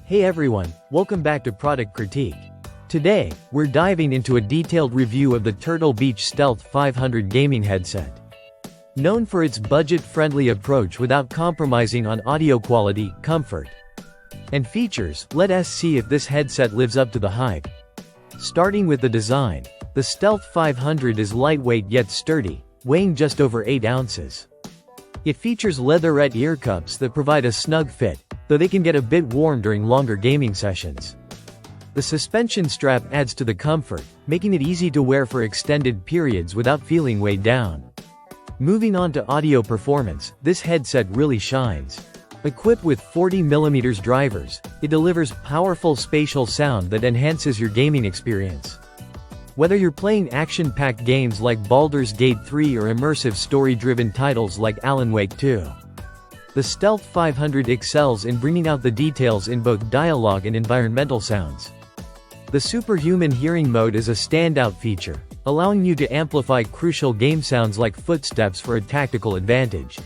Hey everyone, welcome back to Product Critique. Today, we're diving into a detailed review of the Turtle Beach Stealth 500 gaming headset. Known for its budget-friendly approach without compromising on audio quality, comfort, and features, let us see if this headset lives up to the hype. Starting with the design, the Stealth 500 is lightweight yet sturdy, weighing just over 8 ounces. It features leatherette ear cups that provide a snug fit, though they can get a bit warm during longer gaming sessions. The suspension strap adds to the comfort, making it easy to wear for extended periods without feeling weighed down. Moving on to audio performance, this headset really shines. Equipped with 40mm drivers, it delivers powerful spatial sound that enhances your gaming experience. Whether you're playing action-packed games like Baldur's Gate 3 or immersive story-driven titles like Alan Wake 2, the Stealth 500 excels in bringing out the details in both dialogue and environmental sounds. The superhuman hearing mode is a standout feature, allowing you to amplify crucial game sounds like footsteps for a tactical advantage.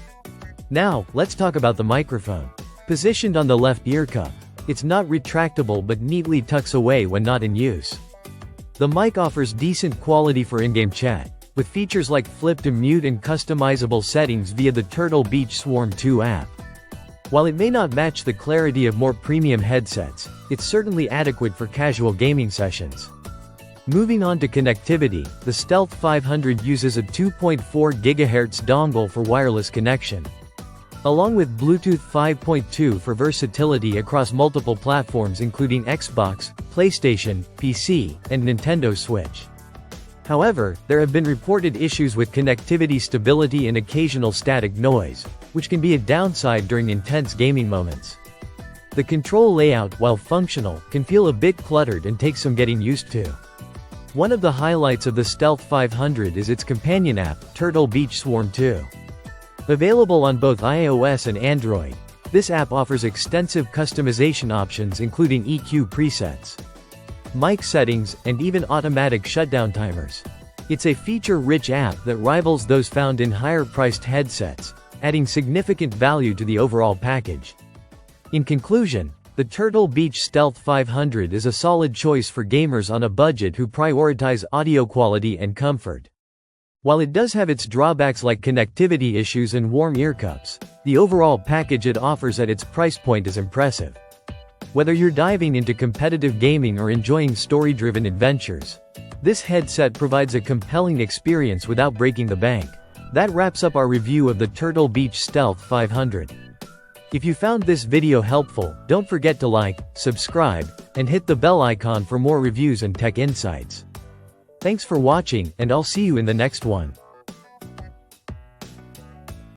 Now, let's talk about the microphone. Positioned on the left ear cup, it's not retractable but neatly tucks away when not in use. The mic offers decent quality for in-game chat, with features like flip to mute and customizable settings via the Turtle Beach Swarm 2 app. While it may not match the clarity of more premium headsets, it's certainly adequate for casual gaming sessions. Moving on to connectivity, the Stealth 500 uses a 2.4 GHz dongle for wireless connection, along with Bluetooth 5.2 for versatility across multiple platforms including Xbox, PlayStation, PC, and Nintendo Switch. However, there have been reported issues with connectivity stability and occasional static noise, which can be a downside during intense gaming moments. The control layout, while functional, can feel a bit cluttered and take some getting used to. One of the highlights of the Stealth 500 is its companion app, Turtle Beach Swarm 2. Available on both iOS and Android, this app offers extensive customization options including EQ presets, mic settings, and even automatic shutdown timers. It's a feature-rich app that rivals those found in higher-priced headsets, adding significant value to the overall package. In conclusion, the Turtle Beach Stealth 500 is a solid choice for gamers on a budget who prioritize audio quality and comfort. While it does have its drawbacks like connectivity issues and warm ear cups, the overall package it offers at its price point is impressive. Whether you're diving into competitive gaming or enjoying story-driven adventures, this headset provides a compelling experience without breaking the bank. That wraps up our review of the Turtle Beach Stealth 500. If you found this video helpful, don't forget to like, subscribe, and hit the bell icon for more reviews and tech insights. Thanks for watching, and I'll see you in the next one.